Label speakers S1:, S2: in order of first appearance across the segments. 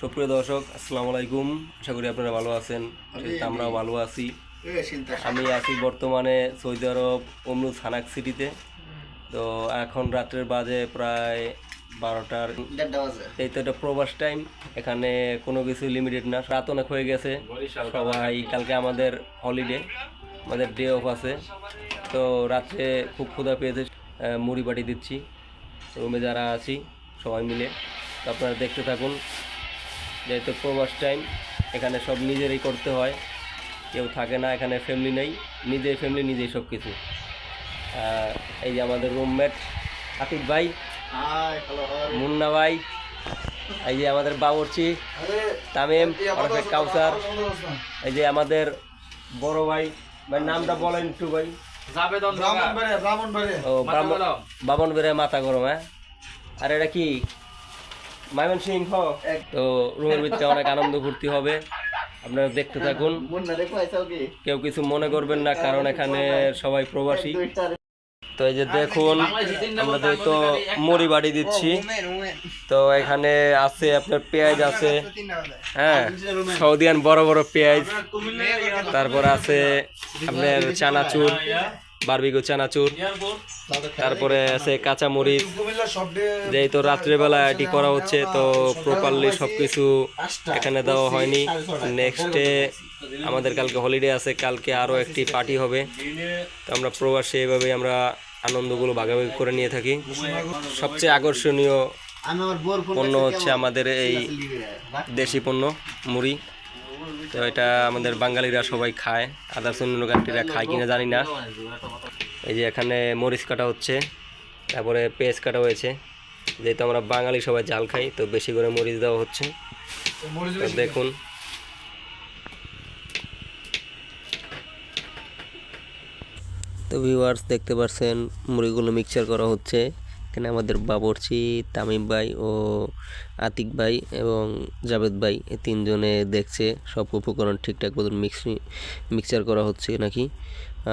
S1: সুপ্রিয় দর্শক, আসসালামু আলাইকুম। আশা করি আপনারা ভালো আছেন। আমরাও ভালো আছি। আমি আছি বর্তমানে সৌদি আরব উমরুল সানাক সিটিতে। তো এখন রাত্রের বাজে প্রায় 12টার। এই তো এটা প্রবাস টাইম। এখানে কোনো কিছু লিমিটেড না, রাত অনেক হয়ে গেছে। সবাই কালকে আমাদের হলিডে, আমাদের ডে অফ আছে। তো রাত্রে খুব ক্ষুধা পেয়েছে, মুড়ি বাটি দিচ্ছি রুমে যারা আছি সবাই মিলে। তো আপনারা দেখতে থাকুন। যেহেতু প্রবাস টাইম, এখানে সব নিজেরই করতে হয়, কেউ থাকে না, এখানে ফ্যামিলি নেই, নিজেই ফ্যামিলি নিজেই সব কিছু। এই যে আমাদের রুমমেট আতিক ভাই, মুন্না ভাই, এই যে আমাদের বাবুর্চি তামিম, কাউসার, এই যে আমাদের বড় ভাই, ভাই নামটা বলেন একটু ভাই। বামন বেড়ে মাথা গরম। আর এটা কি ময়মনসিংহ। তো রুমের ভিতরে অনেক আনন্দ ফুর্তি হবে, আপনারা দেখতে থাকুন। কেউ কিছু মনে করবেন না, কারণ এখানে সবাই প্রবাসী। তো এই যে দেখুন, আমরা তো মুড়ি বাড়ি দিচ্ছি। তো এখানে আছে আপনার পেঁয়াজ আছে, হ্যাঁ, সৌদিয়ান বড় বড় পেঁয়াজ। তারপর আছে আপনার চানাচুর, বারবিকিউ চানাচুর। তারপরে আছে কাঁচামরিচ। যেহেতু রাত্রেবেলা এটি করা হচ্ছে, তো প্রপারলি সবকিছু এখানে দেওয়া হয়নি। নেক্সটে আমাদের কালকে হলিডে আছে, কালকে আরও একটি পার্টি হবে। তো আমরা প্রবাসে এভাবে আমরা আনন্দগুলো ভাগাভাগি করে নিয়ে থাকি। সবচেয়ে আকর্ষণীয় পণ্য হচ্ছে আমাদের এই দেশি পণ্য মুড়ি। তো এটা আমাদের বাঙালিরা সবাই খায়, আদার্স অন্য কান্ট্রিরা খায় কিনা জানি না। এই যে এখানে মরিচ কাটা হচ্ছে, তারপরে পেঁয়াজ কাটা হয়েছে। যেহেতু আমরা বাঙালি সবাই ঝাল খাই, তো বেশি করে মরিচ দেওয়া হচ্ছে। দেখুন, তো ভিউয়ার্স দেখতে পাচ্ছেন মুড়িগুলো মিক্সচার করা হচ্ছে। এখানে আমাদের বাবুর্চি, তামিম ভাই ও আতিক ভাই এবং জাভেদ ভাই, এই তিনজনে দেখছে সব উপকরণ ঠিকঠাক মতন মিক্সচার করা হচ্ছে নাকি।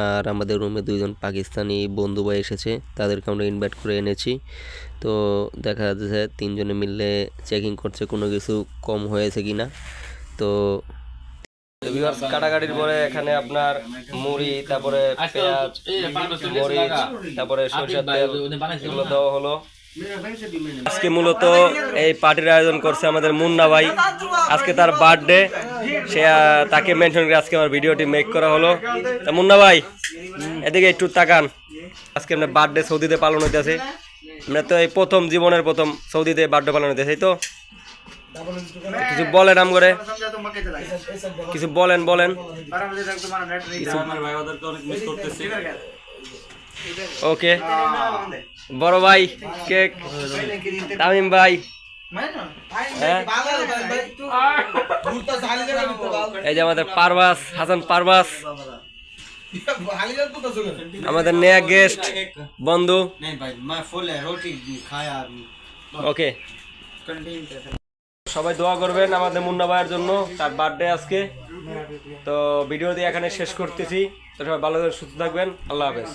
S1: আর আমাদের রুমে দুইজন পাকিস্তানি বন্ধু ভাই এসেছে, তাদেরকে আমরা ইনভাইট করে এনেছি। তো দেখা যাচ্ছে তিনজনে মিলে চেকিং করছে কোনো কিছু কম হয়েছে কি না। তো কাটাকাটির পরে এখানে আপনার মুড়ি, তারপরে পেঁয়াজ, মরিচ, তারপরে সরিষার তেল, এগুলো দেওয়া হলো। আজকে মূলত এই পার্টির আয়োজন করছে আমাদের মুন্না ভাই। আজকে তার বার্থডে, সে তাকে মেনশন করে আজকে আমার ভিডিওটি মেক করা হলো। তা মুন্না ভাই এদিকে একটু তাকান। আজকে আপনার বার্থডে সৌদিতে পালন হইতেছে। আমরা তো এই প্রথম, জীবনের প্রথম সৌদিতে বার্থডে পালন হইতেছে, এই তো কিছু বলেন আম করে, কিছু বলেন ওকে। বড় ভাই কেক, তামিম ভাই, এই যে আমাদের পারভাস, হাসান পারভাস, আমাদের নয়া গেস্ট বন্ধু। ওকে, সবাই দোয়া করবেন আমাদের মুন্না ভাইয়ের জন্য, তার বার্থডে আজকে। তো ভিডিওটি এখানে শেষ করতেছি। তো সবাই ভালো সুস্থ থাকবেন। আল্লাহ হাফেজ।